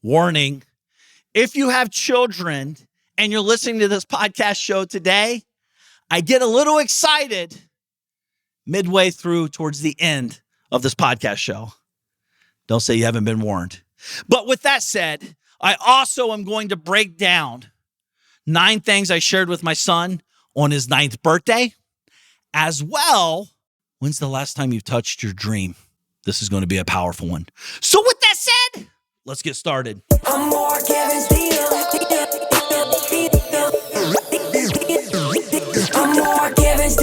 Warning, if you have children and you're listening to this podcast show today, I get a little excited midway through towards the end of this podcast show. Don't say you haven't been warned. But with that said, I also am going to break down 9 things I shared with my son on his 9th birthday, as well, when's the last time you touched your dream? This is going to be a powerful one. So with that said, let's get started. I'm Mark Evans, I'm Mark Evans,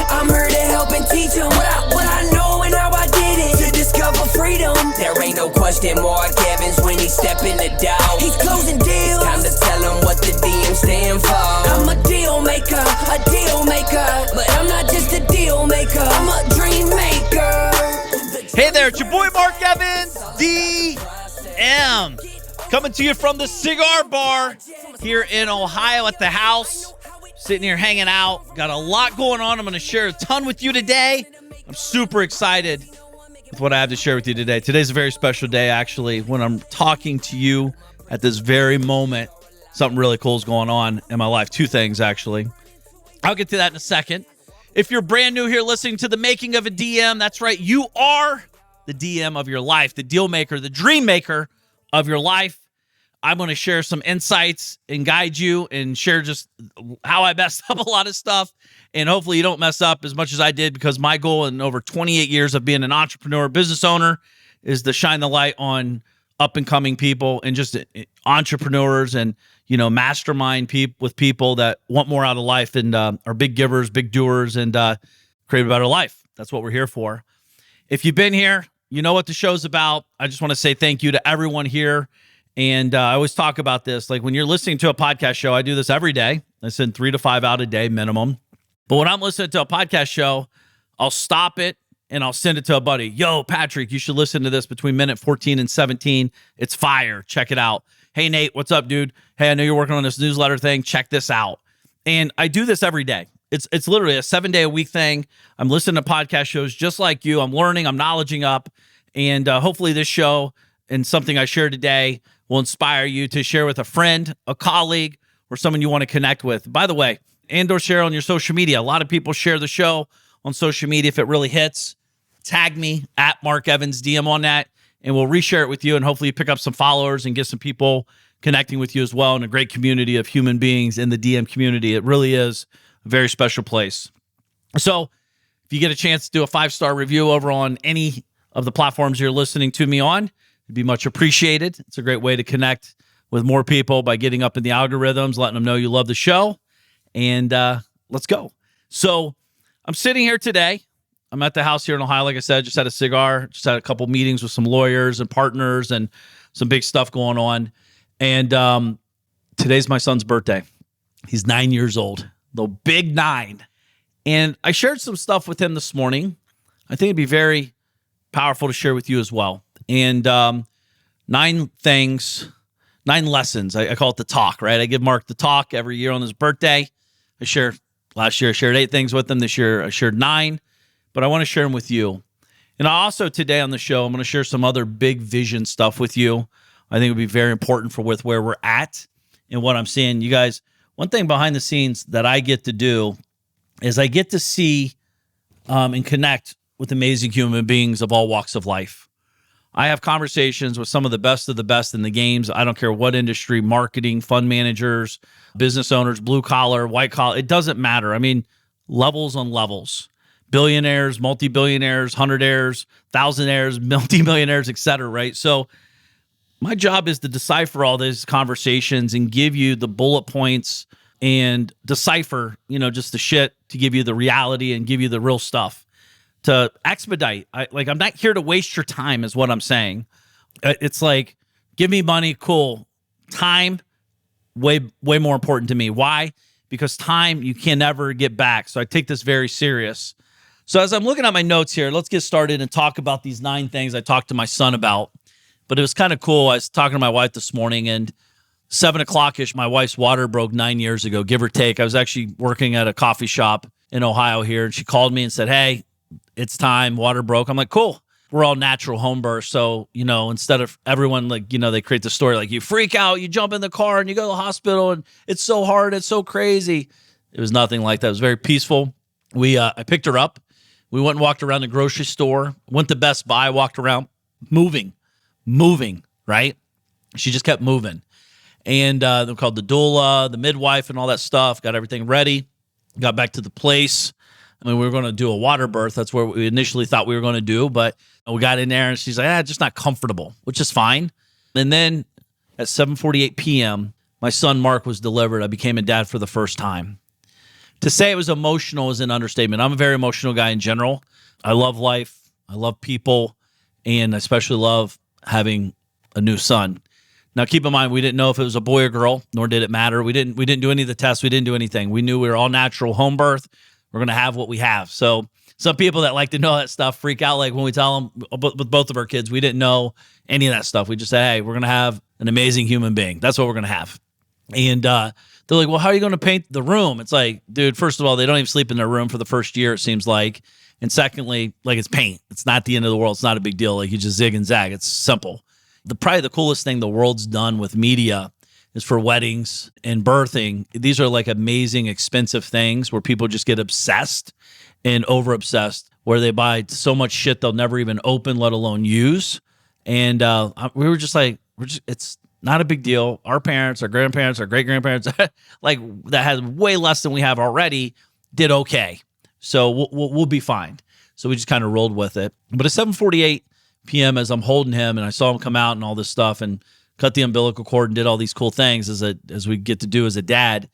I'm here to help and teach him what I know and how I did it to discover freedom. There ain't no question Mark Evans when he step in the door. He's closing deals. It's time to tell him what the DM stand for. I'm a deal maker, but I'm not just a deal maker. I'm a dream maker. Hey there, it's your boy Mark Evans, DM, coming to you from the Cigar Bar here in Ohio at the house. Sitting here hanging out. Got a lot going on. I'm going to share a ton with you today. I'm super excited with what I have to share with you today. Today's a very special day, actually, when I'm talking to you at this very moment. Something really cool is going on in my life. 2 things, actually. I'll get to that in a second. If you're brand new here listening to the Making of a DM, that's right. You are the DM of your life, the deal maker, the dream maker of your life. I'm going to share some insights and guide you and share just how I messed up a lot of stuff. And hopefully you don't mess up as much as I did, because my goal in over 28 years of being an entrepreneur, business owner, is to shine the light on up-and-coming people and just entrepreneurs and, mastermind with people that want more out of life and are big givers, big doers, and create a better life. That's what we're here for. If you've been here, you know what the show's about. I just want to say thank you to everyone here. And I always talk about this. Like when you're listening to a podcast show, I do this every day. I send 3 to 5 out a day minimum. But when I'm listening to a podcast show, I'll stop it and I'll send it to a buddy. Yo, Patrick, you should listen to this between minute 14 and 17. It's fire. Check it out. Hey, Nate, what's up, dude? Hey, I know you're working on this newsletter thing. Check this out. And I do this every day. It's literally a 7-day-a-week thing. I'm listening to podcast shows just like you. I'm learning. I'm knowledging up. And hopefully this show and something I share today will inspire you to share with a friend, a colleague, or someone you want to connect with. By the way, and/or share on your social media. A lot of people share the show on social media. If it really hits, tag me at Mark Evans DM on that, and we'll reshare it with you, and hopefully you pick up some followers and get some people connecting with you as well in a great community of human beings in the DM community. It really is a very special place. So if you get a chance to do a 5-star review over on any of the platforms you're listening to me on, it'd be much appreciated. It's a great way to connect with more people by getting up in the algorithms, letting them know you love the show. And let's go. So I'm sitting here today. I'm at the house here in Ohio. Like I said, just had a cigar, just had a couple meetings with some lawyers and partners and some big stuff going on. And today's my son's birthday. He's 9 years old, the big 9. And I shared some stuff with him this morning. I think it'd be very powerful to share with you as well. And 9 lessons. I call it the talk, right? I give Mark the talk every year on his birthday. Last year I shared 8 things with him. This year I shared 9, but I want to share them with you. And also today on the show, I'm going to share some other big vision stuff with you. I think it would be very important for with where we're at and what I'm seeing. You guys, one thing behind the scenes that I get to do is I get to see and connect with amazing human beings of all walks of life. I have conversations with some of the best in the games. I don't care what industry, marketing, fund managers, business owners, blue collar, white collar. It doesn't matter. I mean, levels on levels. Billionaires, multi-billionaires, hundredaires, thousandaires, multi-millionaires, et cetera, right? So my job is to decipher all these conversations and give you the bullet points and decipher, just the shit to give you the reality and give you the real stuff. To expedite. I'm not here to waste your time is what I'm saying. It's like, give me money, cool. Time, way more important to me. Why? Because time you can never get back. So I take this very serious. So as I'm looking at my notes here, let's get started and talk about these 9 things I talked to my son about. But it was kind of cool. I was talking to my wife this morning, and 7 o'clock-ish, my wife's water broke 9 years ago, give or take. I was actually working at a coffee shop in Ohio here, and she called me and said, hey, it's time, water broke. I'm like, cool. we're all natural home births. So, instead of everyone they create the story like you freak out, you jump in the car and you go to the hospital and it's so hard, it's so crazy. It was nothing like that. It was very peaceful. I picked her up. We went and walked around the grocery store, went to Best Buy, walked around, moving, right? She just kept moving. And they called the doula, the midwife, and all that stuff, got everything ready, got back to the place. We were going to do a water birth. That's where we initially thought we were going to do, but we got in there and she's like, just not comfortable, which is fine. And then at 7:48 p.m., my son Mark was delivered. I became a dad for the first time. To say it was emotional is an understatement. I'm a very emotional guy in general. I love life. I love people, and I especially love having a new son. Now, keep in mind, we didn't know if it was a boy or girl, nor did it matter. We didn't do any of the tests. We didn't do anything. We knew we were all natural home birth. We're going to have what we have. So some people that like to know that stuff freak out. Like when we tell them with both of our kids, we didn't know any of that stuff. We just say, hey, we're going to have an amazing human being. That's what we're going to have. And they're like, well, how are you going to paint the room? It's like, dude, first of all, they don't even sleep in their room for the first year, it seems like. And secondly, like, it's paint. It's not the end of the world. It's not a big deal. Like, you just zig and zag. It's simple. Probably the coolest thing the world's done with media is for weddings and birthing. These are like amazing, expensive things where people just get obsessed and over-obsessed, where they buy so much shit they'll never even open, let alone use. And we were just like, it's not a big deal. Our parents, our grandparents, our great-grandparents, like that had way less than we have already, did okay. So we'll be fine. So we just kind of rolled with it. But at 7:48 p.m., as I'm holding him and I saw him come out and all this stuff and cut the umbilical cord and did all these cool things as we get to do as a dad,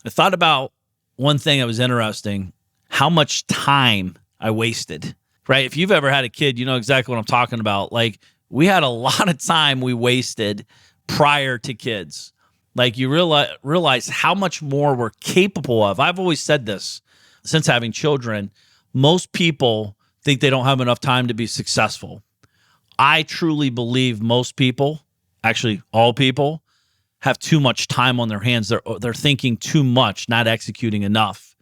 I thought about one thing that was interesting, how much time I wasted, right? If you've ever had a kid, you know exactly what I'm talking about. Like, we had a lot of time we wasted prior to kids. Like, you realize how much more we're capable of. I've always said this since having children. Most people think they don't have enough time to be successful. I truly believe most people, actually all people, have too much time on their hands. They're thinking too much, not executing enough.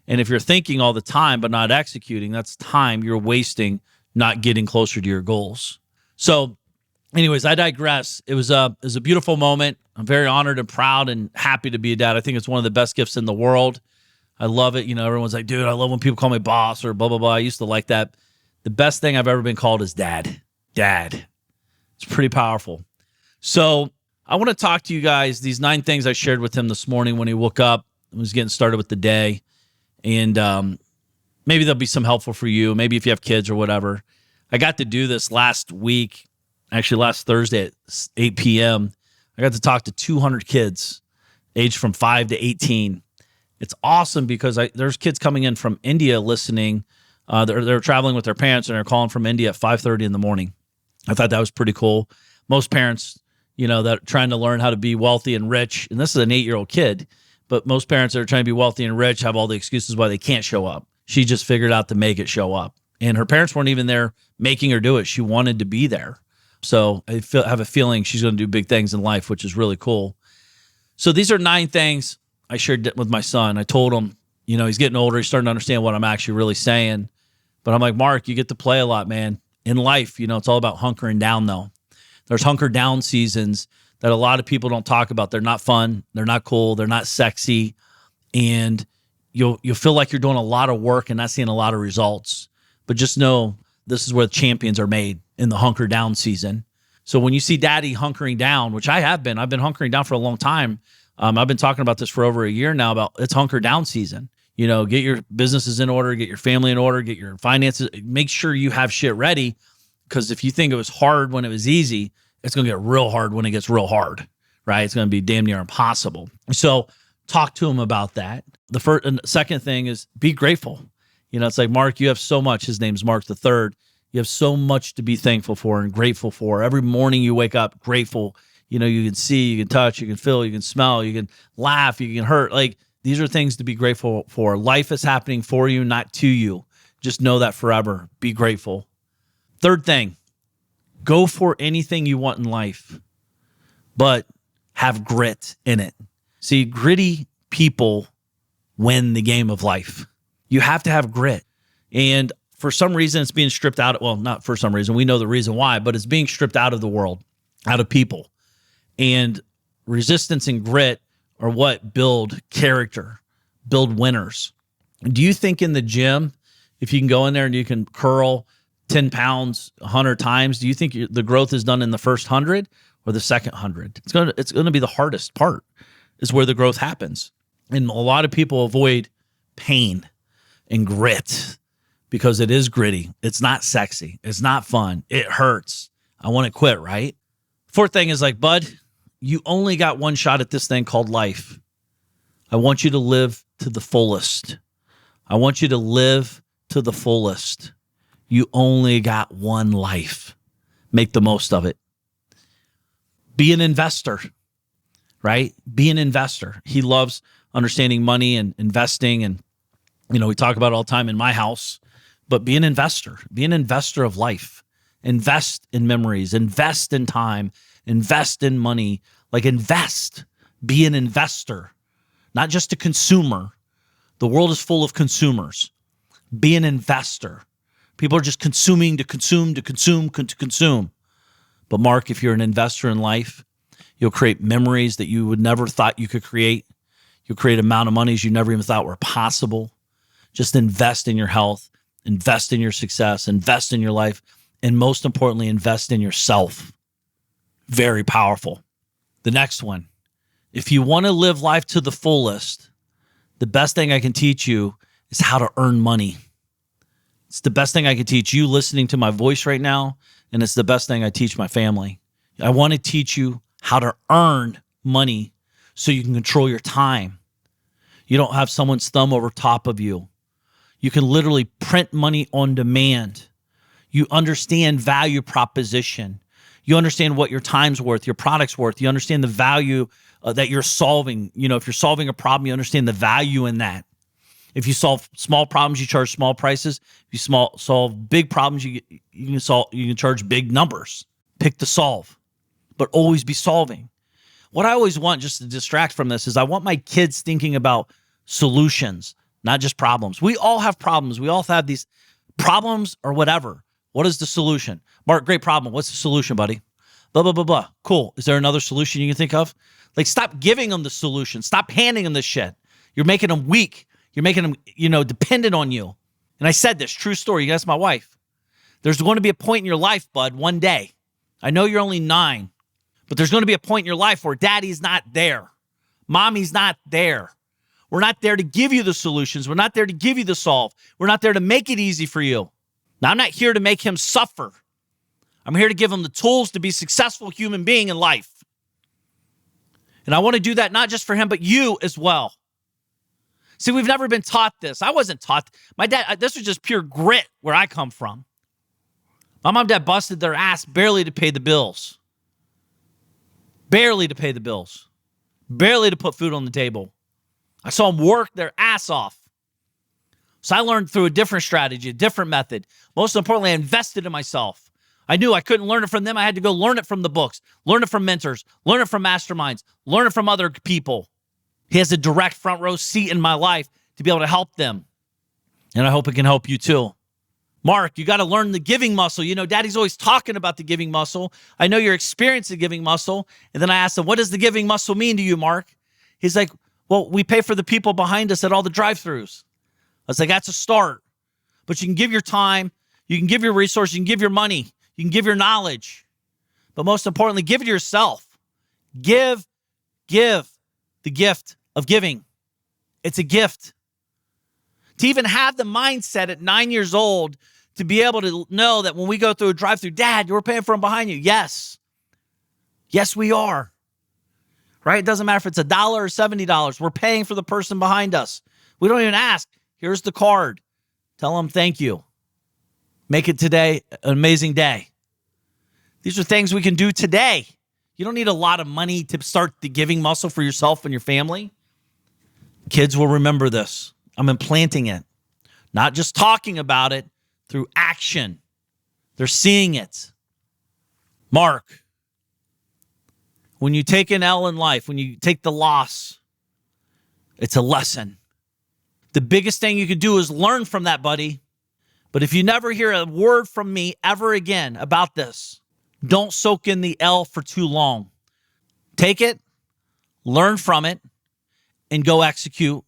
And if you're thinking all the time but not executing, that's time you're wasting not getting closer to your goals. So anyways, I digress. It was a beautiful moment. I'm very honored and proud and happy to be a dad. I think it's one of the best gifts in the world. I love it. You know, everyone's like, dude, I love when people call me boss or blah, blah, blah. I used to like that. The best thing I've ever been called is dad. Dad. It's pretty powerful. So I want to talk to you guys, these 9 things I shared with him this morning when he woke up and was getting started with the day. And maybe they'll be some helpful for you. Maybe if you have kids or whatever. I got to do this last week, actually last Thursday at 8 p.m. I got to talk to 200 kids aged from 5 to 18. It's awesome because there's kids coming in from India listening. They're traveling with their parents and they're calling from India at 5:30 in the morning. I thought that was pretty cool. Most parents, you know, that are trying to learn how to be wealthy and rich, and this is an 8-year-old kid, but most parents that are trying to be wealthy and rich have all the excuses why they can't show up. She just figured out to make it show up. And her parents weren't even there making her do it. She wanted to be there. So I have a feeling she's going to do big things in life, which is really cool. So these are 9 things I shared with my son. I told him, you know, he's getting older. He's starting to understand what I'm actually really saying. But I'm like, Mark, you get to play a lot, man. In life, you know, it's all about hunkering down, though. There's hunker down seasons that a lot of people don't talk about. They're not fun. They're not cool. They're not sexy. And you'll feel like you're doing a lot of work and not seeing a lot of results. But just know this is where the champions are made, in the hunker down season. So when you see daddy hunkering down, which I've been hunkering down for a long time. I've been talking about this for over a year now about it's hunker down season. You know, get your businesses in order, get your family in order, get your finances, make sure you have shit ready. Because if you think it was hard when it was easy, it's going to get real hard when it gets real hard, right? It's going to be damn near impossible. So talk to him about that. The first and second thing is be grateful. You know, it's like, Mark, you have so much. His name's Mark the Third. You have so much to be thankful for and grateful for. Every morning you wake up grateful. You know, you can see, you can touch, you can feel, you can smell, you can laugh, you can hurt. Like, these are things to be grateful for. Life is happening for you, not to you. Just know that forever. Be grateful. Third thing, go for anything you want in life, but have grit in it. See, gritty people win the game of life. You have to have grit. And for some reason, it's being stripped out. Well, not for some reason. We know the reason why, but it's being stripped out of the world, out of people. And resistance and grit are what build character, build winners. Do you think in the gym, if you can go in there and you can curl 10 pounds 100 times, do you think the growth is done in the first 100 or the second 100? It's going to be the hardest part is where the growth happens. And a lot of people avoid pain and grit because it is gritty. It's not sexy. It's not fun. It hurts. I want to quit, right? Fourth thing is like, bud, you only got one shot at this thing called life. I want you to live to the fullest. I want you to live to the fullest. You only got one life. Make the most of it. Be an investor, right? Be an investor. He loves understanding money and investing. And, we talk about it all the time in my house, but be an investor. Be an investor of life. Invest in memories. Invest in time. Invest in money. Like invest. Be an investor, not just a consumer. The world is full of consumers. Be an investor. People are just consuming to consume, to consume, to consume. But Mark, if you're an investor in life, you'll create memories that you would never thought you could create. You'll create amount of monies you never even thought were possible. Just invest in your health, invest in your success, invest in your life, and most importantly, invest in yourself. Very powerful. The next one, if you want to live life to the fullest, the best thing I can teach you is how to earn money. It's the best thing I can teach you listening to my voice right now, and it's the best thing I teach my family. I want to teach you how to earn money so you can control your time. You don't have someone's thumb over top of you. You can literally print money on demand. You understand value proposition. You understand what your time's worth, your product's worth. You understand the value that you're solving. If you're solving a problem, you understand the value in that. If you solve small problems, you charge small prices. If you solve big problems, you can charge big numbers. Pick to solve, but always be solving. What I always want, just to distract from this, is I want my kids thinking about solutions, not just problems. We all have problems. We all have these problems or whatever. What is the solution? Mark, great problem. What's the solution, buddy? Blah, blah, blah, blah. Cool. Is there another solution you can think of? Like, stop giving them the solution. Stop handing them this shit. You're making them weak. You're making them, dependent on you. And I said this, true story. You can ask my wife. There's going to be a point in your life, bud, one day. I know you're only 9, but there's going to be a point in your life where daddy's not there. Mommy's not there. We're not there to give you the solutions. We're not there to give you the solve. We're not there to make it easy for you. Now, I'm not here to make him suffer. I'm here to give him the tools to be a successful human being in life. And I want to do that not just for him, but you as well. See, we've never been taught this. I wasn't taught. My dad, this was just pure grit where I come from. My mom and dad busted their ass barely to pay the bills. Barely to pay the bills. Barely to put food on the table. I saw them work their ass off. So I learned through a different strategy, a different method. Most importantly, I invested in myself. I knew I couldn't learn it from them. I had to go learn it from the books, learn it from mentors, learn it from masterminds, learn it from other people. He has a direct front row seat in my life to be able to help them. And I hope it can help you too. Mark, you got to learn the giving muscle. Daddy's always talking about the giving muscle. I know you're experiencing the giving muscle. And then I asked him, what does the giving muscle mean to you, Mark? He's like, well, we pay for the people behind us at all the drive-thrus. I was like, that's a start. But you can give your time. You can give your resources. You can give your money. You can give your knowledge. But most importantly, give it to yourself. Give the gift of giving. It's a gift. To even have the mindset at 9 years old to be able to know that when we go through a drive-thru, Dad, you're paying for them behind you. Yes. Yes, we are. Right? It doesn't matter if it's $1 or $70. We're paying for the person behind us. We don't even ask. Here's the card. Tell them thank you. Make it today an amazing day. These are things we can do today. You don't need a lot of money to start the giving muscle for yourself and your family. Kids will remember this. I'm implanting it. Not just talking about it, through action. They're seeing it. Mark, when you take an L in life, when you take the loss, it's a lesson. The biggest thing you can do is learn from that, buddy. But if you never hear a word from me ever again about this, don't soak in the L for too long. Take it, learn from it, and go execute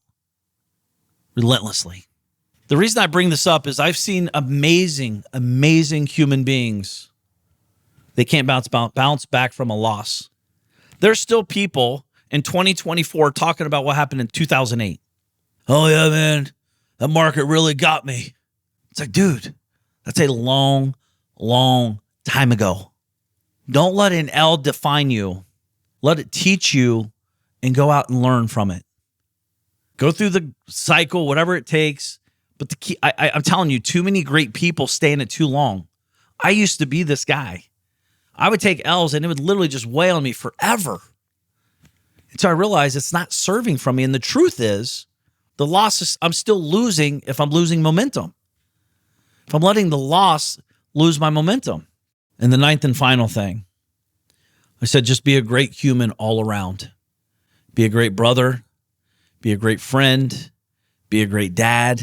relentlessly. The reason I bring this up is I've seen amazing, amazing human beings. They can't bounce back from a loss. There's still people in 2024 talking about what happened in 2008. Oh, yeah, man, that market really got me. It's like, dude, that's a long, long time ago. Don't let an L define you. Let it teach you and go out and learn from it. Go through the cycle, whatever it takes. But the key, I'm telling you, too many great people stay in it too long. I used to be this guy. I would take L's and it would literally just weigh on me forever. Until I realized it's not serving from me. And the truth is, the losses, I'm still losing if I'm losing momentum. If I'm letting the loss lose my momentum. And the ninth and final thing, I said, just be a great human all around. Be a great brother. Be a great friend. Be a great dad.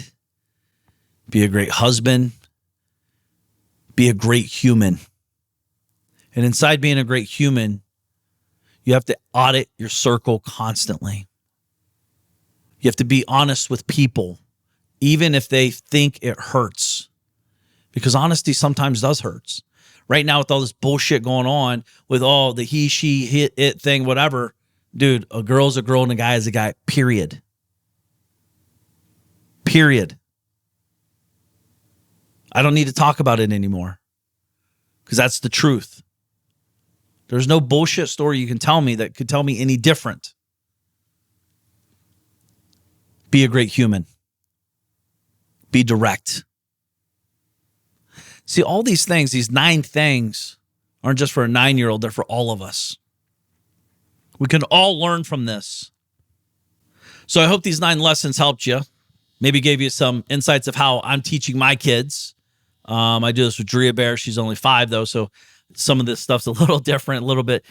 Be a great husband. Be a great human. And inside being a great human, you have to audit your circle constantly. You have to be honest with people, even if they think it hurts. Because honesty sometimes does hurt. Right now, with all this bullshit going on, with all the he, she, it thing, whatever, dude, a girl's a girl and a guy is a guy, period. Period. I don't need to talk about it anymore because that's the truth. There's no bullshit story you can tell me that could tell me any different. Be a great human. Be direct. See, all these things, these 9 things, aren't just for a 9-year-old, they're for all of us. We can all learn from this. So I hope these 9 lessons helped you. Maybe gave you some insights of how I'm teaching my kids. I do this with Drea Bear. She's only 5, though, so some of this stuff's a little different, a little bit,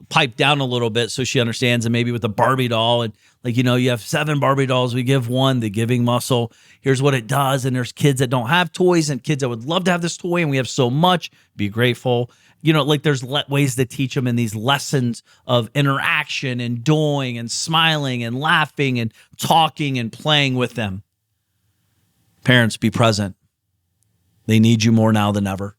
piped down a little bit so she understands. And maybe with the Barbie doll, and you have 7 Barbie dolls. We give one, the giving muscle. Here's what it does. And there's kids that don't have toys and kids that would love to have this toy. And we have so much. Be grateful. There's ways to teach them in these lessons of interaction and doing and smiling and laughing and talking and playing with them. Parents, be present. They need you more now than ever.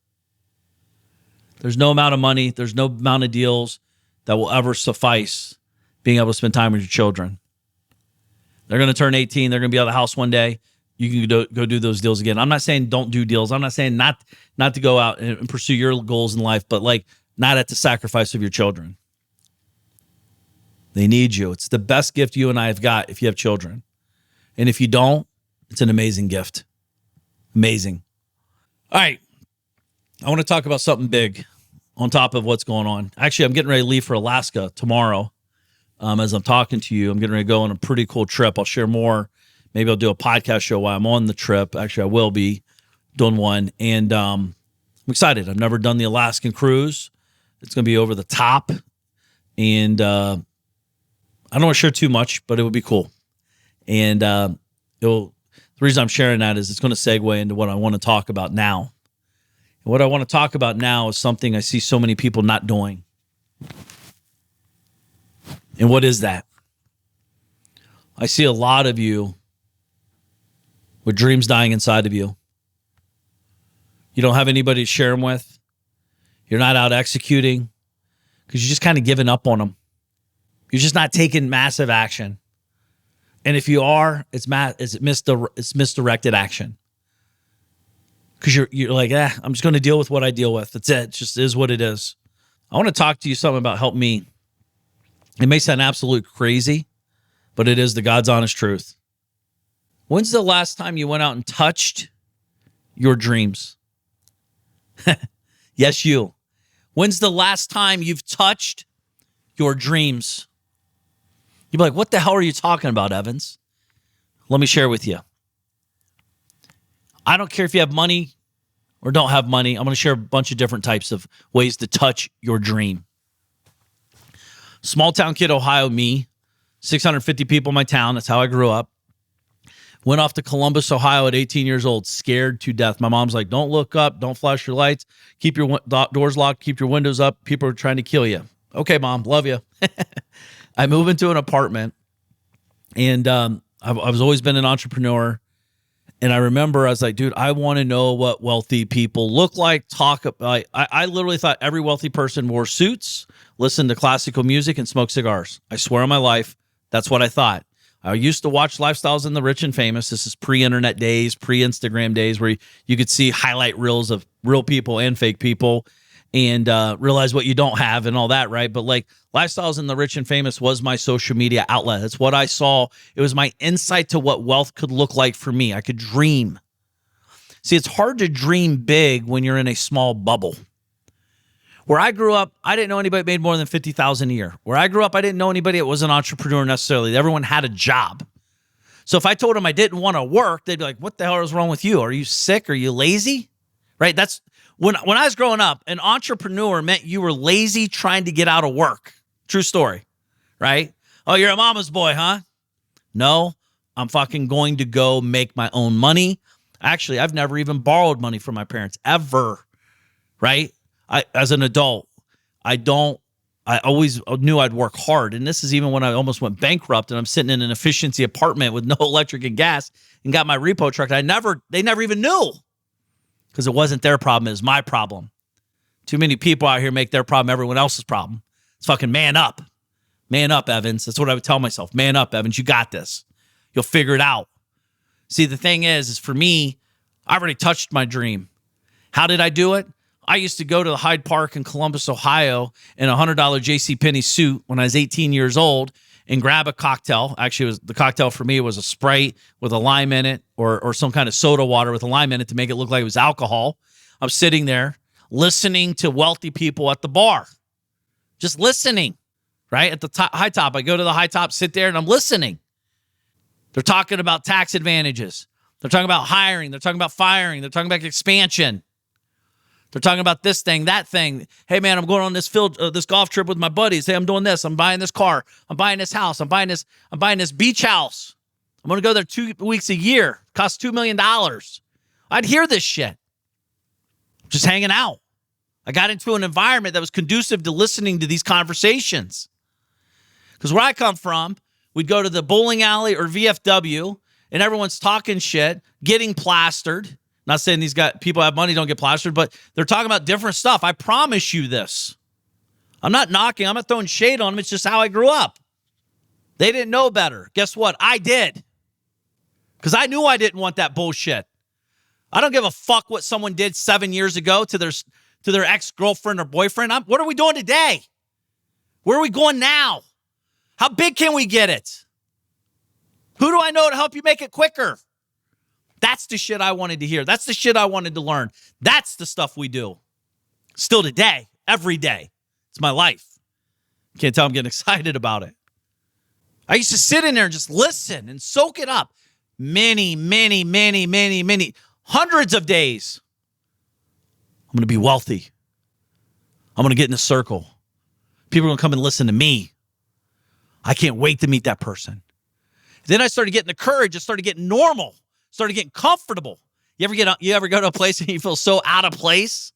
There's no amount of money, there's no amount of deals that will ever suffice being able to spend time with your children. They're going to turn 18. They're going to be out of the house one day. You can go do those deals again. I'm not saying don't do deals. I'm not saying not to go out and pursue your goals in life, but not at the sacrifice of your children. They need you. It's the best gift you and I have got if you have children. And if you don't, it's an amazing gift. Amazing. All right. I want to talk about something big on top of what's going on. Actually, I'm getting ready to leave for Alaska tomorrow. As I'm talking to you, I'm getting ready to go on a pretty cool trip. I'll share more. Maybe I'll do a podcast show while I'm on the trip. Actually, I will be doing one. And I'm excited. I've never done the Alaskan cruise. It's going to be over the top. And I don't want to share too much, but it would be cool. And the reason I'm sharing that is it's going to segue into what I want to talk about now. And what I want to talk about now is something I see so many people not doing. And what is that? I see a lot of you with dreams dying inside of you. You don't have anybody to share them with. You're not out executing because you're just kind of giving up on them. You're just not taking massive action. And if you are, it's misdirected action. Because you're like, I'm just going to deal with what I deal with. That's it. It just is what it is. I want to talk to you something about help me. It may sound absolute crazy, but it is the God's honest truth. When's the last time you went out and touched your dreams? Yes, you. When's the last time you've touched your dreams? You'd be like, what the hell are you talking about, Evans? Let me share with you. I don't care if you have money or don't have money. I'm going to share a bunch of different types of ways to touch your dream. Small town kid, Ohio, me, 650 people in my town. That's how I grew up. Went off to Columbus, Ohio at 18 years old, scared to death. My mom's like, don't look up, don't flash your lights, keep your doors locked, keep your windows up. People are trying to kill you. Okay, Mom, love you. I move into an apartment, and I've always been an entrepreneur. And I remember I was like, dude, I want to know what wealthy people look like, talk about. I literally thought every wealthy person wore suits, listened to classical music, and smoked cigars. I swear on my life, that's what I thought. I used to watch Lifestyles in the Rich and Famous. This is pre-internet days, pre-Instagram days, where you could see highlight reels of real people and fake people and realize what you don't have and all that, right? But like Lifestyles in the Rich and Famous was my social media outlet. That's what I saw. It was my insight to what wealth could look like for me. I could dream. See, it's hard to dream big when you're in a small bubble. Where I grew up, I didn't know anybody made more than $50,000 a year. Where I grew up, I didn't know anybody that was an entrepreneur necessarily. Everyone had a job. So if I told them I didn't want to work, they'd be like, what the hell is wrong with you? Are you sick? Are you lazy? Right? That's when I was growing up, an entrepreneur meant you were lazy trying to get out of work. True story. Right? Oh, you're a mama's boy, huh? No, I'm fucking going to go make my own money. Actually, I've never even borrowed money from my parents, ever. Right? As an adult, I always knew I'd work hard. And this is even when I almost went bankrupt and I'm sitting in an efficiency apartment with no electric and gas and got my repo truck. They never even knew because it wasn't their problem. It was my problem. Too many people out here make their problem everyone else's problem. It's fucking man up. Man up, Evans. That's what I would tell myself. Man up, Evans. You got this. You'll figure it out. See, the thing is for me, I've already touched my dream. How did I do it? I used to go to the Hyde Park in Columbus, Ohio in a $100 JCPenney suit when I was 18 years old and grab a cocktail. Actually, the cocktail for me was a Sprite with a lime in it or some kind of soda water with a lime in it to make it look like it was alcohol. I'm sitting there listening to wealthy people at the bar. Just listening, right? At the high top. I go to the high top, sit there, and I'm listening. They're talking about tax advantages. They're talking about hiring. They're talking about firing. They're talking about expansion. They're talking about this thing, that thing. Hey, man, I'm going on this golf trip with my buddies. Hey, I'm doing this. I'm buying this car. I'm buying this house. I'm buying this beach house. I'm going to go there 2 weeks a year. Costs $2 million. I'd hear this shit. Just hanging out. I got into an environment that was conducive to listening to these conversations. Because where I come from, we'd go to the bowling alley or VFW, and everyone's talking shit, getting plastered. Not saying these guys, people have money, don't get plastered, but they're talking about different stuff. I promise you this. I'm not knocking. I'm not throwing shade on them. It's just how I grew up. They didn't know better. Guess what? I did. Because I knew I didn't want that bullshit. I don't give a fuck what someone did 7 years ago to their ex-girlfriend or boyfriend. What are we doing today? Where are we going now? How big can we get it? Who do I know to help you make it quicker? That's the shit I wanted to hear. That's the shit I wanted to learn. That's the stuff we do. Still today, every day. It's my life. Can't tell I'm getting excited about it. I used to sit in there and just listen and soak it up. Many, hundreds of days. I'm going to be wealthy. I'm going to get in a circle. People are going to come and listen to me. I can't wait to meet that person. Then I started getting the courage. I started getting normal. Started getting comfortable. You ever go to a place and you feel so out of place?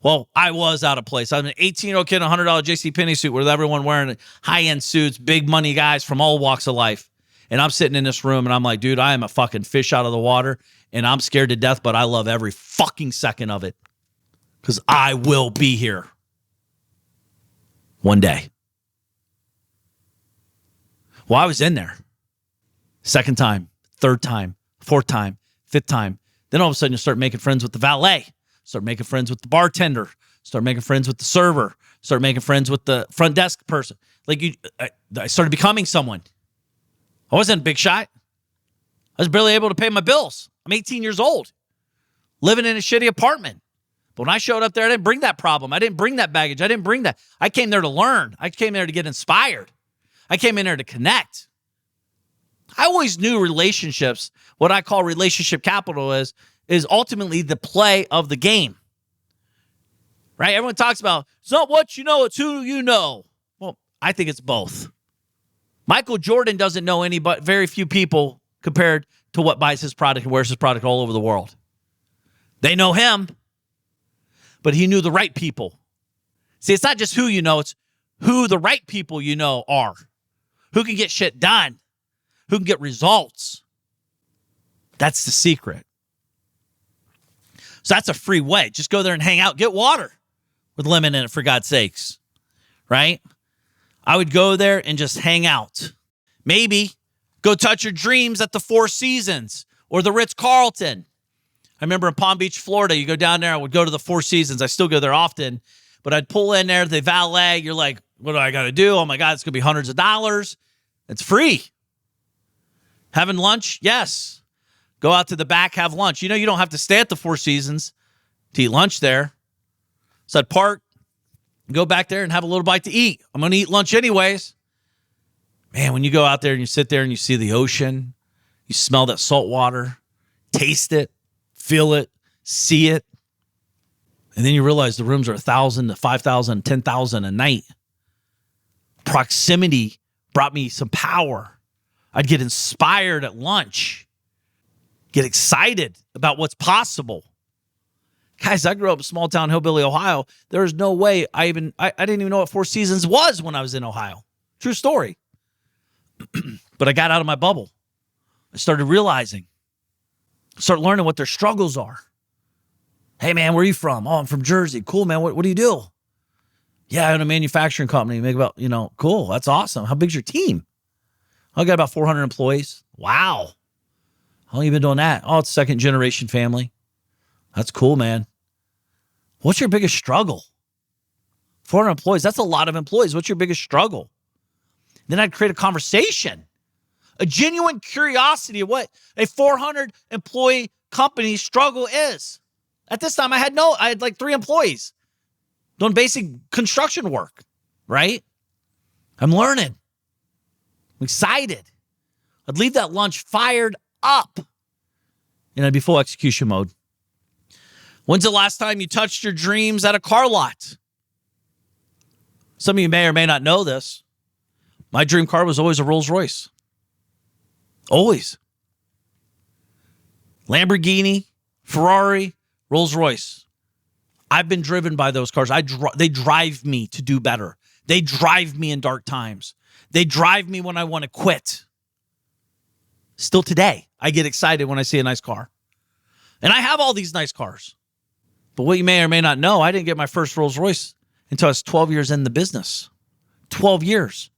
Well, I was out of place. I'm an 18-year-old kid in a $100 JCPenney suit with everyone wearing high-end suits, big money guys from all walks of life. And I'm sitting in this room and I'm like, dude, I am a fucking fish out of the water and I'm scared to death, but I love every fucking second of it because I will be here one day. Well, I was in there. Second time, third time, fourth time, fifth time. Then all of a sudden you start making friends with the valet, start making friends with the bartender, start making friends with the server, start making friends with the front desk person. I started becoming someone. I wasn't a big shot. I was barely able to pay my bills. I'm 18 years old, living in a shitty apartment. But when I showed up there, I didn't bring that problem. I didn't bring that baggage. I didn't bring that. I came there to learn. I came there to get inspired. I came in there to connect. I always knew relationships, what I call relationship capital is ultimately the play of the game. Right? Everyone talks about, it's not what you know, it's who you know. Well, I think it's both. Michael Jordan doesn't know anybody, very few people compared to what buys his product and wears his product all over the world. They know him, but he knew the right people. See, it's not just who you know, it's who the right people you know are. Who can get shit done? Who can get results? That's the secret. So that's a free way. Just go there and hang out. Get water with lemon in it, for God's sakes. Right? I would go there and just hang out. Maybe go touch your dreams at the Four Seasons or the Ritz-Carlton. I remember in Palm Beach, Florida, you go down there, I would go to the Four Seasons. I still go there often, but I'd pull in there, they valet. You're like, what do I got to do? Oh my God, it's going to be hundreds of dollars. It's free. Having lunch? Yes. Go out to the back, have lunch. You know, you don't have to stay at the Four Seasons to eat lunch there. So I'd park, go back there and have a little bite to eat. I'm going to eat lunch anyways. Man, when you go out there and you sit there and you see the ocean, you smell that salt water, taste it, feel it, see it. And then you realize the rooms are 1,000 to 5,000, 10,000 a night. Proximity brought me some power. I'd get inspired at lunch, get excited about what's possible. Guys, I grew up in small town hillbilly, Ohio. There was no way I didn't even know what Four Seasons was when I was in Ohio. True story. But I got out of my bubble. I started realizing, started learning what their struggles are. Hey, man, where are you from? Oh, I'm from Jersey. Cool, man. What do you do? Yeah, I own a manufacturing company. Make about, cool. That's awesome. How big's your team? I got about 400 employees. Wow. How long you been doing that? Oh, it's second generation family. That's cool, man. What's your biggest struggle? 400 employees. That's a lot of employees. What's your biggest struggle? Then I'd create a conversation, a genuine curiosity of what a 400 employee company struggle is. At this time, I had like 3 employees doing basic construction work, right? I'm learning. I'm excited. I'd leave that lunch fired up, and I'd be full execution mode. When's the last time you touched your dreams at a car lot? Some of you may or may not know this. My dream car was always a Rolls Royce. Always. Lamborghini, Ferrari, Rolls Royce. I've been driven by those cars. They drive me to do better. They drive me in dark times. They drive me when I want to quit. Still today, I get excited when I see a nice car. And I have all these nice cars. But what you may or may not know, I didn't get my first Rolls Royce until I was 12 years in the business. 12 years.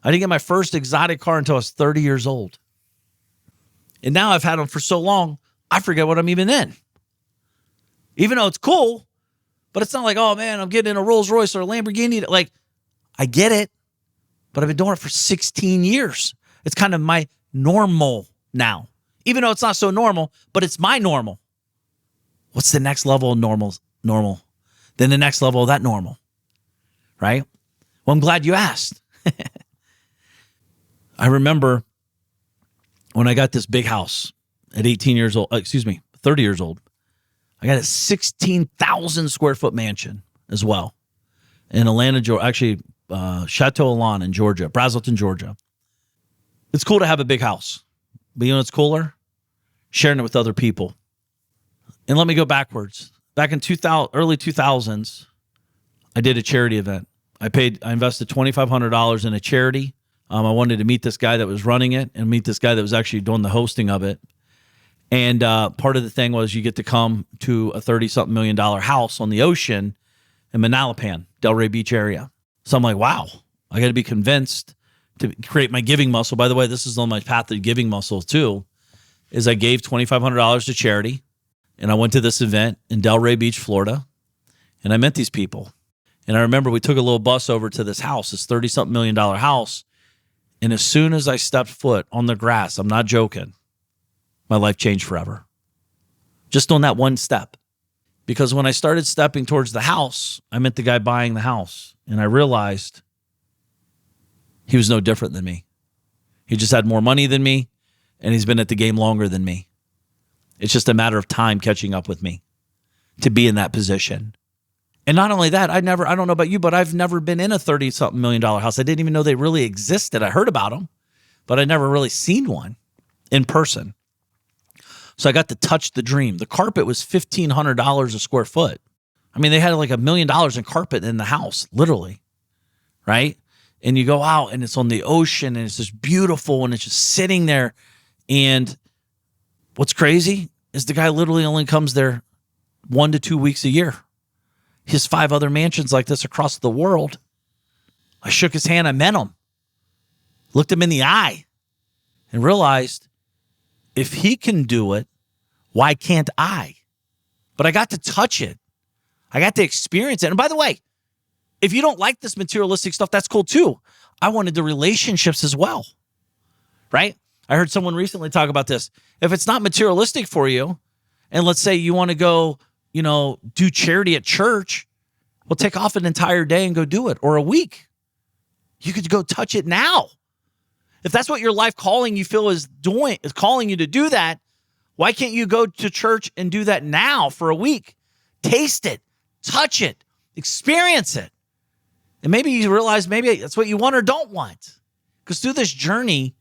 I didn't get my first exotic car until I was 30 years old. And now I've had them for so long, I forget what I'm even in. Even though it's cool, but it's not like, oh man, I'm getting in a Rolls Royce or a Lamborghini. Like, I get it, but I've been doing it for 16 years. It's kind of my normal now. Even though it's not so normal, but it's my normal. What's the next level of normal? Then the next level of that normal, right? Well, I'm glad you asked. I remember when I got this big house at 30 years old. I got a 16,000 square foot mansion as well in Atlanta, Georgia. Actually, Chateau Elan in Georgia, Braselton, Georgia. It's cool to have a big house, but you know what's cooler? Sharing it with other people. And let me go backwards. Back in early 2000s, I did a charity event. I invested $2,500 in a charity. I wanted to meet this guy that was running it and meet this guy that was actually doing the hosting of it. And part of the thing was you get to come to a $30-something million house on the ocean in Manalapan, Delray Beach area. So I'm like, wow, I got to be convinced to create my giving muscle. By the way, this is on my path to giving muscle too, is I gave $2,500 to charity. And I went to this event in Delray Beach, Florida, and I met these people. And I remember we took a little bus over to this house, this $30-something million house. And as soon as I stepped foot on the grass, I'm not joking, my life changed forever. Just on that one step. Because when I started stepping towards the house, I met the guy buying the house. And I realized he was no different than me. He just had more money than me, and he's been at the game longer than me. It's just a matter of time catching up with me to be in that position. And not only that, I don't know about you, but I've never been in a $30-something million house. I didn't even know they really existed. I heard about them, but I'd never really seen one. in person. So I got to touch the dream. The carpet was $1,500 a square foot. I mean, they had like $1 million in carpet in the house, literally, right? And you go out and it's on the ocean and it's just beautiful and it's just sitting there. And what's crazy is the guy literally only comes there 1 to 2 weeks a year. He has 5 other mansions like this across the world. I shook his hand. I met him, looked him in the eye, and realized if he can do it, why can't I? But I got to touch it. I got to experience it. And by the way, if you don't like this materialistic stuff, that's cool too. I wanted the relationships as well, right? I heard someone recently talk about this. If it's not materialistic for you, and let's say you want to go, do charity at church, well, take off an entire day and go do it, or a week. You could go touch it now. If that's what your life calling you feel is calling you to do that, why can't you go to church and do that now for a week? Taste it, touch it, experience it. And maybe you realize maybe that's what you want or don't want. Because through this journey,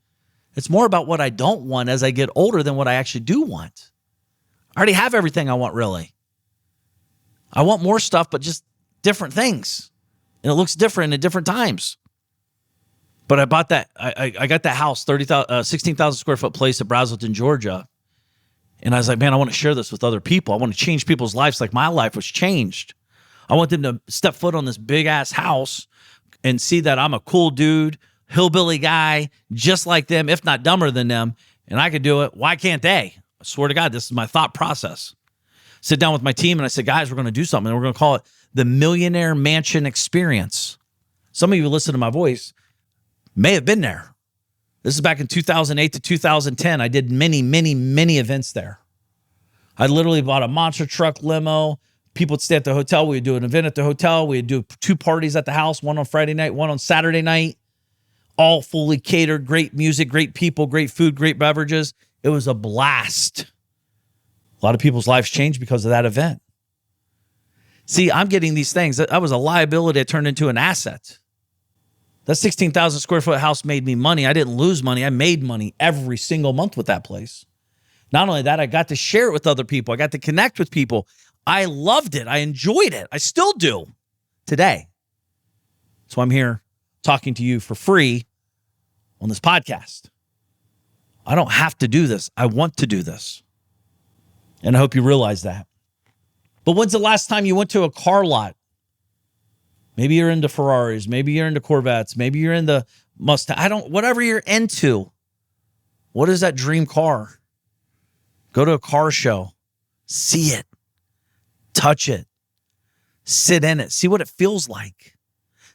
it's more about what I don't want as I get older than what I actually do want. I already have everything I want, really. I want more stuff, but just different things. And it looks different at different times. But I bought that. I got that house, 16,000 square foot place at Braselton, Georgia. And I was like, man, I want to share this with other people. I want to change people's lives like my life was changed. I want them to step foot on this big ass house and see that I'm a cool dude, hillbilly guy, just like them, if not dumber than them. And I could do it. Why can't they? I swear to God, this is my thought process. Sit down with my team and I said, guys, we're going to do something. We're going to call it the Millionaire Mansion Experience. Some of you who listen to my voice may have been there. This is back in 2008 to 2010. I did many, many, many events there. I literally bought a monster truck limo. People would stay at the hotel. We would do an event at the hotel. We would do 2 parties at the house, one on Friday night, one on Saturday night, all fully catered, great music, great people, great food, great beverages. It was a blast. A lot of people's lives changed because of that event. See, I'm getting these things. That was a liability I turned into an asset. That 16,000 square foot house made me money. I didn't lose money. I made money every single month with that place. Not only that, I got to share it with other people. I got to connect with people. I loved it. I enjoyed it. I still do today. So I'm here talking to you for free on this podcast. I don't have to do this. I want to do this. And I hope you realize that. But when's the last time you went to a car lot? Maybe you're into Ferraris. Maybe you're into Corvettes. Maybe you're into Mustang. Whatever you're into. What is that dream car? Go to a car show. See it. Touch it. Sit in it. See what it feels like.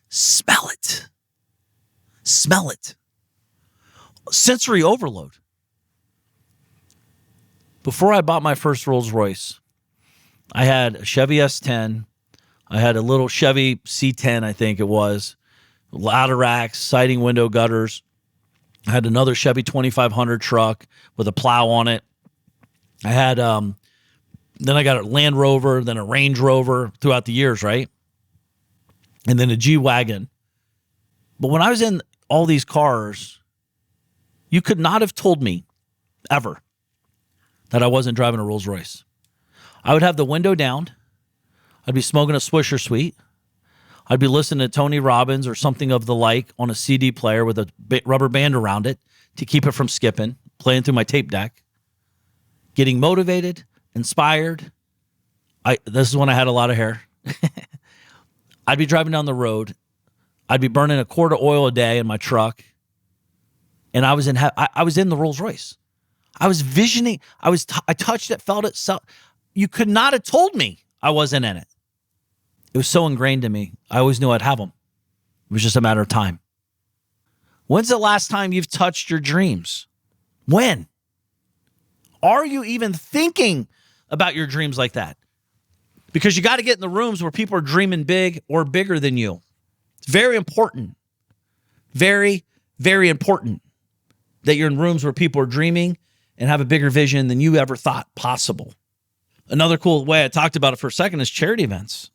Smell it. Smell it. Sensory overload. Before I bought my first Rolls Royce, I had a Chevy S10. I had a little Chevy C10, I think it was. Ladder racks, siding window gutters. I had another Chevy 2500 truck with a plow on it. I had, then I got a Land Rover, then a Range Rover throughout the years, right? And then a G-Wagon. But when I was in all these cars, you could not have told me ever that I wasn't driving a Rolls Royce. I would have the window down. I'd be smoking a Swisher Sweet. I'd be listening to Tony Robbins or something of the like on a CD player with a rubber band around it to keep it from skipping, playing through my tape deck, getting motivated, inspired. This is when I had a lot of hair. I'd be driving down the road. I'd be burning a quart of oil a day in my truck. And I was in the Rolls Royce. I was visioning. I touched it, felt it. So you could not have told me I wasn't in it. It was so ingrained in me. I always knew I'd have them. It was just a matter of time. When's the last time you've touched your dreams? When? Are you even thinking about your dreams like that? Because you got to get in the rooms where people are dreaming big or bigger than you. It's very important. Very, very important that you're in rooms where people are dreaming and have a bigger vision than you ever thought possible. Another cool way I talked about it for a second is charity events.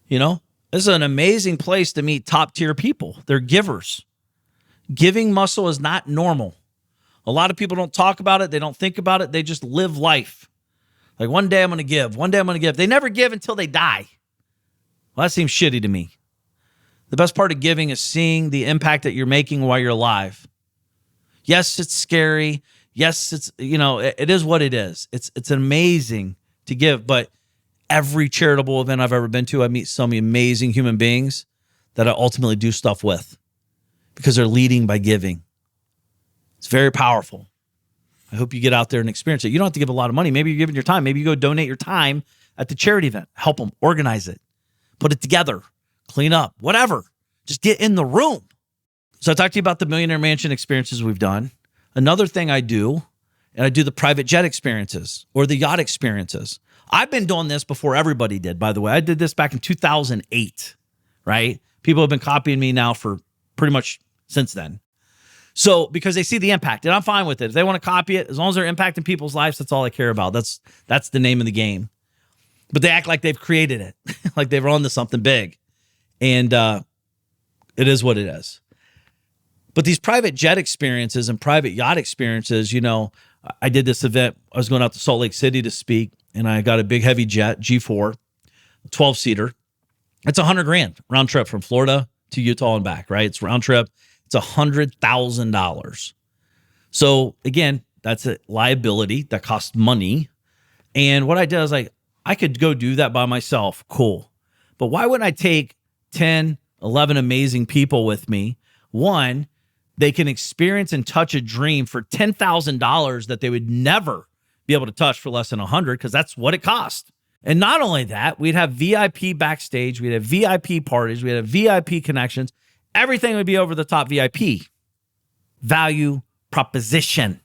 You know, this is an amazing place to meet top tier people. They're givers. Giving muscle is not normal. A lot of people don't talk about it. They don't think about it. They just live life. Like, one day I'm going to give. One day I'm going to give. They never give until they die. Well, that seems shitty to me. The best part of giving is seeing the impact that you're making while you're alive. Yes, it's scary. Yes, it's, it is what it is. It's amazing to give, but every charitable event I've ever been to, I meet so many amazing human beings that I ultimately do stuff with because they're leading by giving. It's very powerful. I hope you get out there and experience it. You don't have to give a lot of money. Maybe you're giving your time. Maybe you go donate your time at the charity event. Help them organize it, put it together, clean up, whatever. Just get in the room. So I talked to you about the Millionaire Mansion experiences we've done. Another thing I do, and I do the private jet experiences or the yacht experiences. I've been doing this before everybody did, by the way. I did this back in 2008, right? People have been copying me now for pretty much since then. So, because they see the impact, and I'm fine with it. If they want to copy it, as long as they're impacting people's lives, that's all I care about. That's the name of the game. But they act like they've created it, like they've run to something big. And it is what it is. But these private jet experiences and private yacht experiences, I did this event. I was going out to Salt Lake City to speak, and I got a big heavy jet, G4, 12-seater. It's $100,000 round trip from Florida to Utah and back, right? It's round trip. It's $100,000. So again, that's a liability that costs money. And what I did is I could go do that by myself. Cool. But why wouldn't I take 10, 11 amazing people with me? One, they can experience and touch a dream for $10,000 that they would never be able to touch for less than $100, because that's what it cost. And not only that, we'd have VIP backstage. We'd have VIP parties. We'd have VIP connections. Everything would be over the top VIP. Value proposition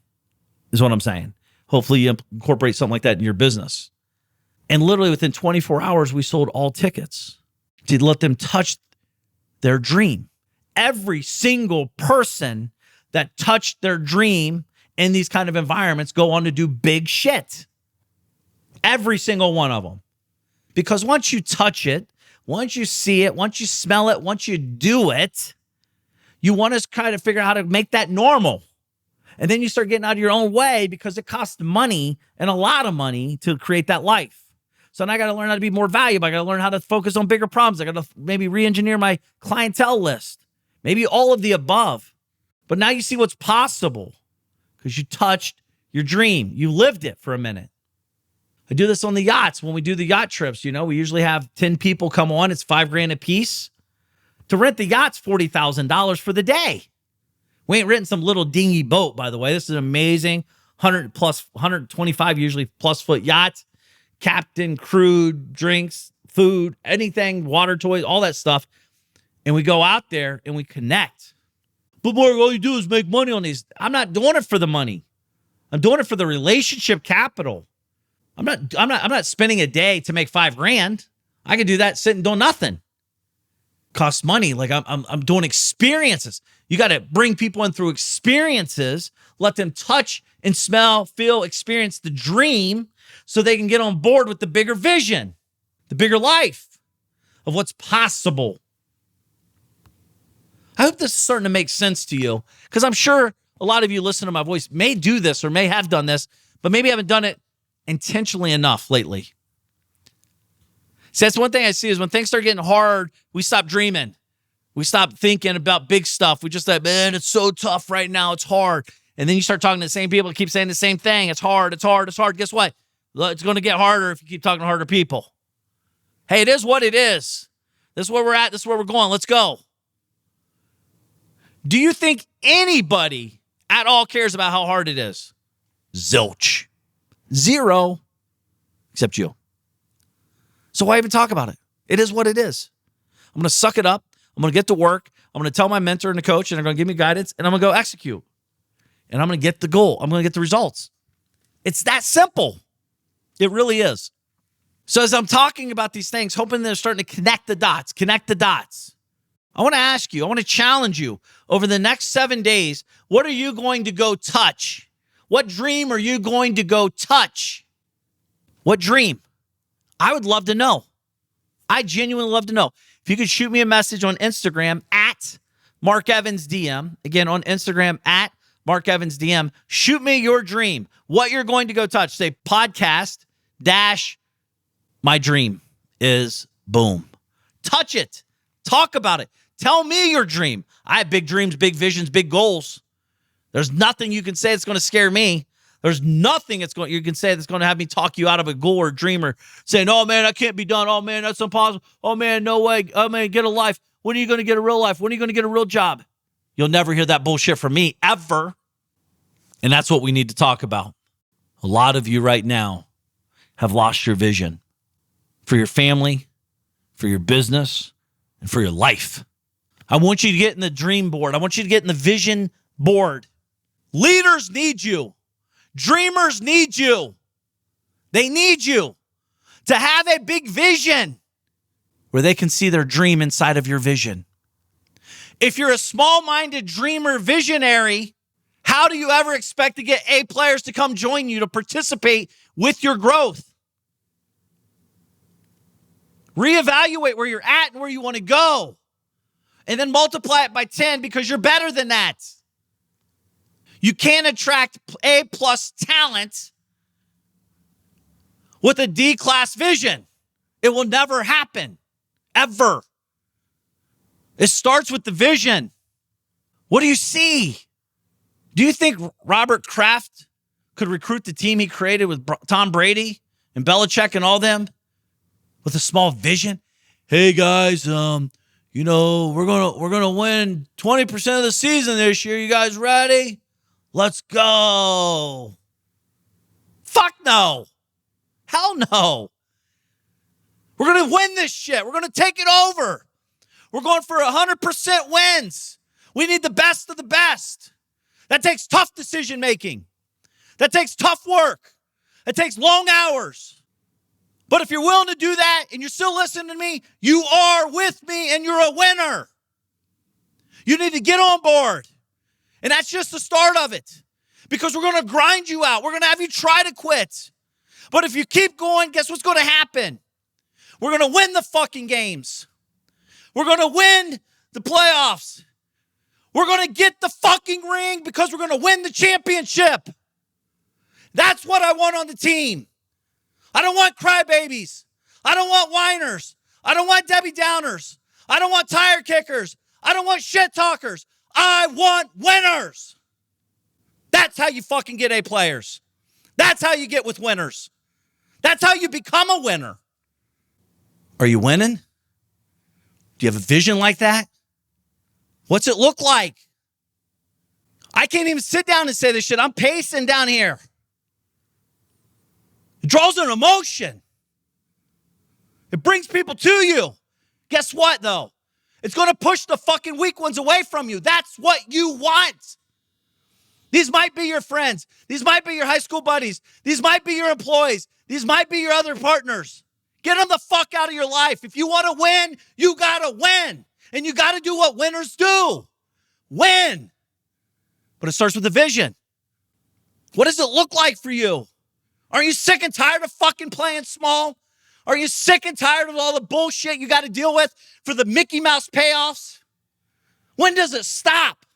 is what I'm saying. Hopefully you incorporate something like that in your business. And literally within 24 hours, we sold all tickets to let them touch their dream. Every single person that touched their dream in these kind of environments go on to do big shit. Every single one of them. Because once you touch it, once you see it, once you smell it, once you do it, you want to try to figure out how to make that normal. And then you start getting out of your own way because it costs money, and a lot of money, to create that life. So now I got to learn how to be more valuable. I got to learn how to focus on bigger problems. I got to maybe re-engineer my clientele list. Maybe all of the above. But now you see what's possible because you touched your dream. You lived it for a minute. I do this on the yachts. When we do the yacht trips, we usually have 10 people come on. It's $5,000 a piece. To rent the yacht's $40,000 for the day. We ain't renting some little dingy boat, by the way. This is an amazing 125 usually plus foot yacht. Captain, crew, drinks, food, anything, water, toys, all that stuff. And we go out there and we connect. But Mark, all you do is make money on these. I'm not doing it for the money. I'm doing it for the relationship capital. I'm not spending a day to make $5,000. I can do that sitting doing nothing. Costs money. Like I'm doing experiences. You got to bring people in through experiences, let them touch and smell, feel, experience the dream so they can get on board with the bigger vision, the bigger life of what's possible. I hope this is starting to make sense to you, because I'm sure a lot of you listen to my voice may do this or may have done this, but maybe haven't done it intentionally enough lately. See, that's one thing I see is when things start getting hard, we stop dreaming. We stop thinking about big stuff. We just like, man, it's so tough right now. It's hard. And then you start talking to the same people that keep saying the same thing. It's hard. It's hard. It's hard. Guess what? It's going to get harder if you keep talking to harder people. Hey, it is what it is. This is where we're at. This is where we're going. Let's go. Do you think anybody at all cares about how hard it is? Zilch. Zero. Except you. So why even talk about it? It is what it is. I'm going to suck it up. I'm going to get to work. I'm going to tell my mentor and the coach, and they're going to give me guidance, and I'm going to go execute. And I'm going to get the goal. I'm going to get the results. It's that simple. It really is. So as I'm talking about these things, hoping they're starting to connect the dots, I want to ask you, I want to challenge you over the next 7 days, what are you going to go touch? What dream are you going to go touch? What dream? I would love to know. I genuinely love to know. If you could shoot me a message on Instagram at Mark Evans DM. Again, on Instagram at Mark Evans DM. Shoot me your dream. What you're going to go touch. Say podcast dash my dream is boom. Touch it. Talk about it. Tell me your dream. I have big dreams, big visions, big goals. There's nothing you can say that's going to scare me. There's nothing you can say that's going to have me talk you out of a goal or dream or saying, oh, man, that can't be done. Oh, man, that's impossible. Oh, man, no way. Oh, man, get a life. When are you going to get a real life? When are you going to get a real job? You'll never hear that bullshit from me ever. And that's what we need to talk about. A lot of you right now have lost your vision for your family, for your business, and for your life. I want you to get in the dream board. I want you to get in the vision board. Leaders need you. Dreamers need you. They need you to have a big vision where they can see their dream inside of your vision. If you're a small-minded dreamer visionary, how do you ever expect to get A players to come join you to participate with your growth? Reevaluate where you're at and where you want to go. And then multiply it by 10 because you're better than that. You can't attract A+ talent with a D-class vision. It will never happen, ever. It starts with the vision. What do you see? Do you think Robert Kraft could recruit the team he created with Tom Brady and Belichick and all them with a small vision? Hey guys, we're gonna win 20% of the season this year. You guys ready? Let's go. Fuck no. Hell no. We're going to win this shit. We're going to take it over. We're going for 100% wins. We need the best of the best. That takes tough decision making. That takes tough work. It takes long hours. But if you're willing to do that and you're still listening to me, you are with me and you're a winner. You need to get on board. And that's just the start of it. Because we're going to grind you out. We're going to have you try to quit. But if you keep going, guess what's going to happen? We're going to win the fucking games. We're going to win the playoffs. We're going to get the fucking ring because we're going to win the championship. That's what I want on the team. I don't want crybabies. I don't want whiners. I don't want Debbie Downers. I don't want tire kickers. I don't want shit talkers. I want winners. That's how you fucking get A players. That's how you get with winners. That's how you become a winner. Are you winning? Do you have a vision like that? What's it look like? I can't even sit down and say this shit. I'm pacing down here. It draws an emotion. It brings people to you. Guess what, though? It's going to push the fucking weak ones away from you. That's what you want. These might be your friends. These might be your high school buddies. These might be your employees. These might be your other partners. Get them the fuck out of your life. If you want to win, you got to win. And you got to do what winners do. Win. But it starts with a vision. What does it look like for you? Are you sick and tired of fucking playing small? Are you sick and tired of all the bullshit you got to deal with for the Mickey Mouse payoffs? When does it stop?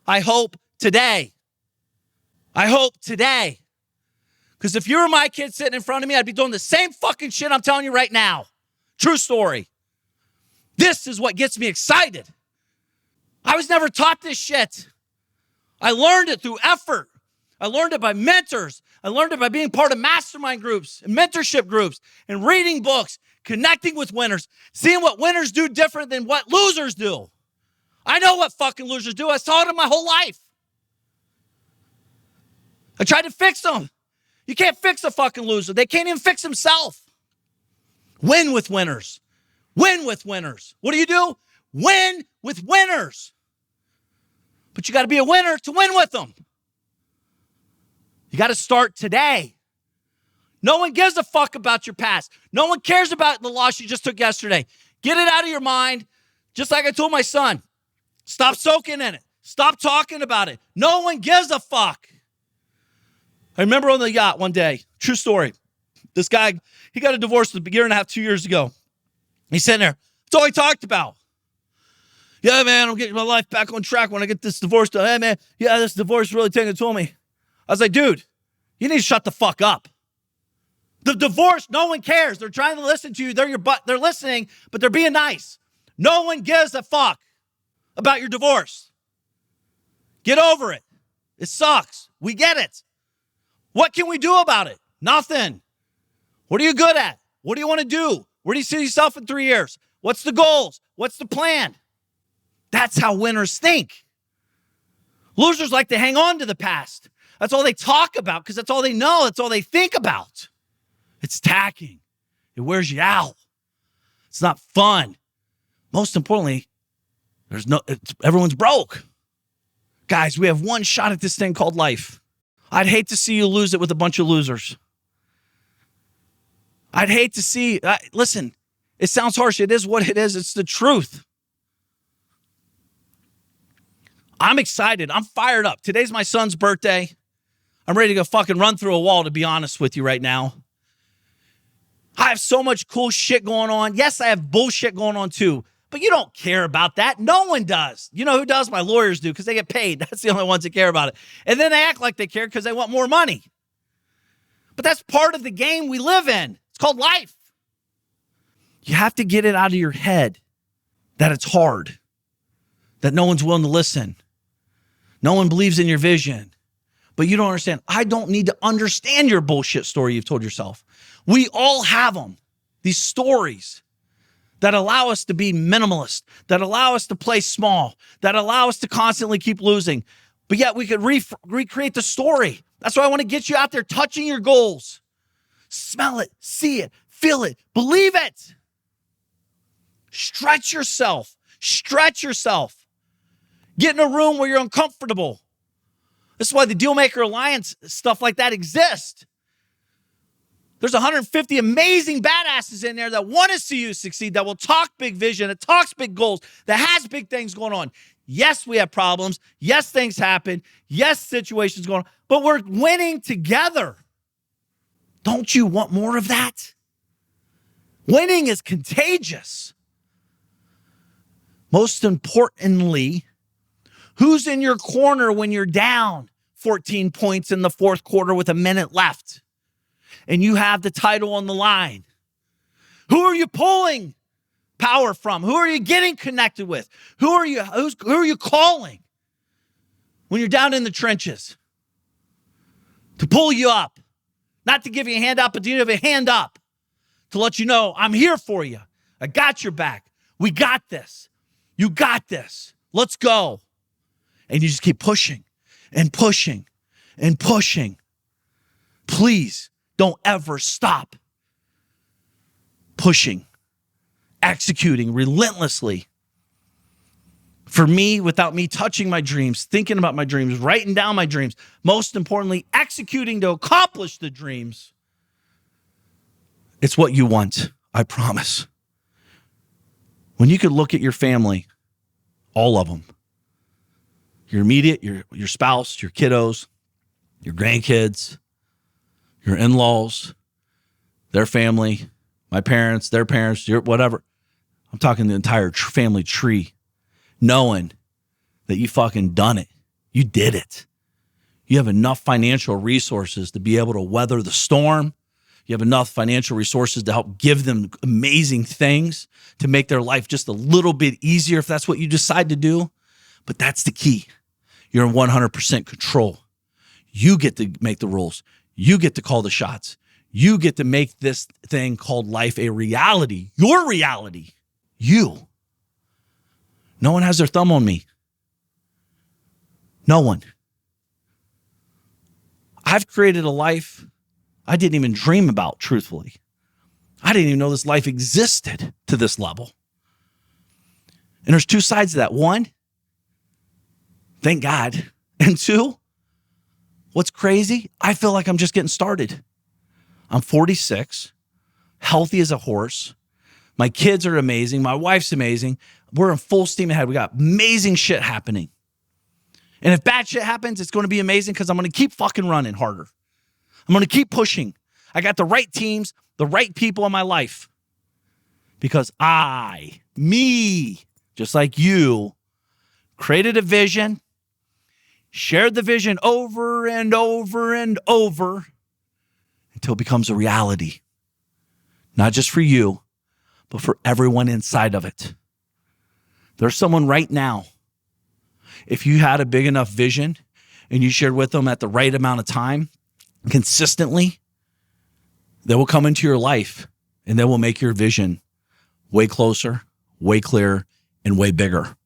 I hope today. I hope today. Because if you were my kid sitting in front of me, I'd be doing the same fucking shit I'm telling you right now. True story. This is what gets me excited. I was never taught this shit. I learned it through effort. I learned it by mentors. I learned it by being part of mastermind groups and mentorship groups and reading books, connecting with winners, seeing what winners do different than what losers do. I know what fucking losers do. I saw it in my whole life. I tried to fix them. You can't fix a fucking loser. They can't even fix himself. Win with winners. Win with winners. What do? Win with winners. But you got to be a winner to win with them. You got to start today. No one gives a fuck about your past. No one cares about the loss you just took yesterday. Get it out of your mind. Just like I told my son. Stop soaking in it. Stop talking about it. No one gives a fuck. I remember on the yacht one day, true story. This guy, he got a divorce a year and a half, 2 years ago. He's sitting there. That's all he talked about. Yeah, man, I'm getting my life back on track when I get this divorce done. Hey, man, yeah, this divorce really taking it to me. I was like, dude, you need to shut the fuck up. The divorce, no one cares. They're trying to listen to you. They're listening, but they're being nice. No one gives a fuck about your divorce. Get over it. It sucks. We get it. What can we do about it? Nothing. What are you good at? What do you want to do? Where do you see yourself in 3 years? What's the goals? What's the plan? That's how winners think. Losers like to hang on to the past. That's all they talk about because that's all they know. That's all they think about. It's tacking. It wears you out. It's not fun. Most importantly, everyone's broke. Guys, we have one shot at this thing called life. I'd hate to see you lose it with a bunch of losers. I'd hate to see, listen, it sounds harsh. It is what it is. It's the truth. I'm excited. I'm fired up. Today's my son's birthday. I'm ready to go fucking run through a wall, to be honest with you right now. I have so much cool shit going on. Yes, I have bullshit going on too, but you don't care about that. No one does. You know who does? My lawyers do because they get paid. That's the only ones that care about it. And then they act like they care because they want more money. But that's part of the game we live in. It's called life. You have to get it out of your head that it's hard, that no one's willing to listen. No one believes in your vision, but you don't understand. I don't need to understand your bullshit story you've told yourself. We all have them, these stories that allow us to be minimalist, that allow us to play small, that allow us to constantly keep losing. But yet we could recreate the story. That's why I want to get you out there touching your goals. Smell it, see it, feel it, believe it. Stretch yourself. Stretch yourself. Get in a room where you're uncomfortable. This is why the Dealmaker Alliance, stuff like that exists. There's 150 amazing badasses in there that want to see you succeed, that will talk big vision, that talks big goals, that has big things going on. Yes, we have problems. Yes, things happen. Yes, situations going on, but we're winning together. Don't you want more of that? Winning is contagious. Most importantly, who's in your corner when you're down 14 points in the fourth quarter with a minute left and you have the title on the line? Who are you pulling power from? Who are you getting connected with? Who are you calling when you're down in the trenches to pull you up? Not to give you a hand up, but to give you a hand up to let you know I'm here for you. I got your back. We got this. You got this. Let's go. And you just keep pushing and pushing and pushing. Please don't ever stop pushing, executing relentlessly. For me, without me touching my dreams, thinking about my dreams, writing down my dreams, most importantly, executing to accomplish the dreams, it's what you want, I promise. When you could look at your family, all of them, your immediate, your spouse, your kiddos, your grandkids, your in-laws, their family, my parents, their parents, your whatever. I'm talking the entire family tree, knowing that you fucking done it. You did it. You have enough financial resources to be able to weather the storm. You have enough financial resources to help give them amazing things to make their life just a little bit easier if that's what you decide to do. But that's the key. You're in 100% control. You get to make the rules. You get to call the shots. You get to make this thing called life a reality. Your reality. You. No one has their thumb on me. No one. I've created a life I didn't even dream about, truthfully. I didn't even know this life existed to this level. And there's two sides to that. One, thank God. And two, what's crazy? I feel like I'm just getting started. I'm 46, healthy as a horse. My kids are amazing. My wife's amazing. We're in full steam ahead. We got amazing shit happening. And if bad shit happens, it's going to be amazing because I'm going to keep fucking running harder. I'm going to keep pushing. I got the right teams, the right people in my life. Because me, just like you, created a vision, shared the vision over and over and over until it becomes a reality. Not just for you, but for everyone inside of it. There's someone right now, if you had a big enough vision and you shared with them at the right amount of time, consistently, they will come into your life and they will make your vision way closer, way clearer, and way bigger.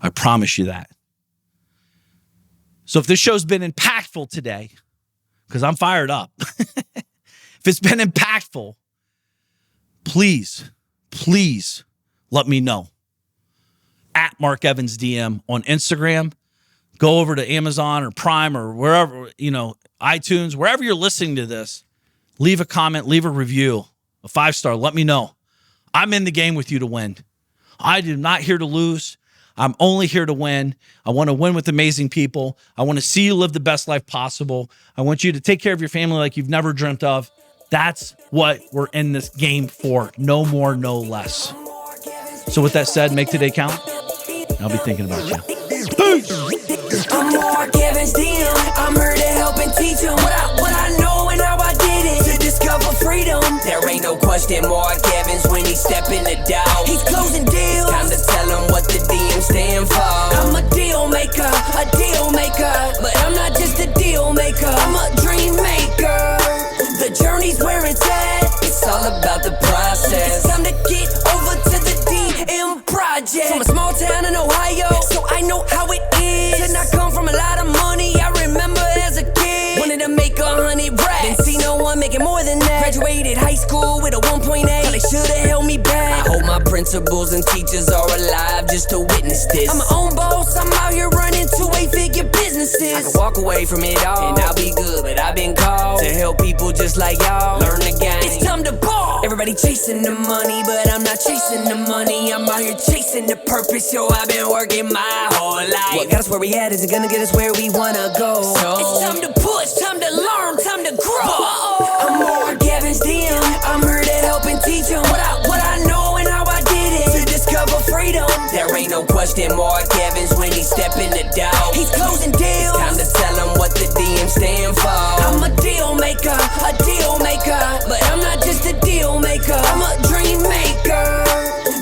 I promise you that. So if this show's been impactful today, because I'm fired up, if it's been impactful, please let me know. At Mark Evans DM on Instagram. Go over to Amazon or Prime or wherever, iTunes, wherever you're listening to this. Leave a comment, leave a review, a 5-star. Let me know. I'm in the game with you to win. I am not here to lose. I'm only here to win. I want to win with amazing people. I want to see you live the best life possible. I want you to take care of your family like you've never dreamt of. That's what we're in this game for. No more, no less. So with that said, make today count. I'll be thinking about you. Peace. I'm Mark Evans DM. I'm here to help and teach them what I know and how I did it to discover freedom. There ain't no question Mark Evans when he step in the door. He's closing deals. Time to tell him what the DM stand for. I'm a deal maker, but I'm not just a deal maker. I'm a dream maker. The journey's where it's at. It's all about the process. It's time to get over to the DM Project. From a small town in Ohio, so I know how it is. Did not come from a lot of money. I remember as a kid, wanted to make 100 racks. Didn't see no one making more than that. Graduated high school with a 1.8. They should've held me back. I hope my principals and teachers are alive just to witness this. I'm my own boss. I'm out here running 2-8-figure businesses. I can walk away from it all and I'll be good, but I've been called to help people just like y'all learn the game. It's time to ball. Everybody chasing the money, but I'm not chasing the money. I'm out here chasing the purpose, yo. I've been working my whole life. What got us where we at isn't gonna get us where we wanna go. So it's time to push, time to learn, time to grow. I'm Mark Evans DM. I'm here to help and teach them what I know and how I did it to discover freedom. There ain't no question Mark Evans when he step in the door. He's closing deals. Time to tell him what the DM stand for. I'm a deal maker, but I'm not just a deal maker. I'm a dream maker.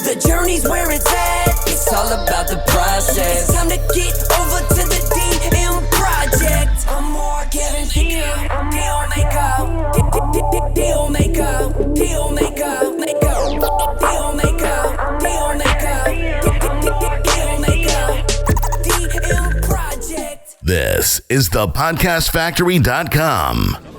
The journey's where it's at. It's all about the process. It's time to get over to the DM Project. I'm Mark Evans DM. Deal maker, deal maker, deal maker, This is the podcastfactory.com.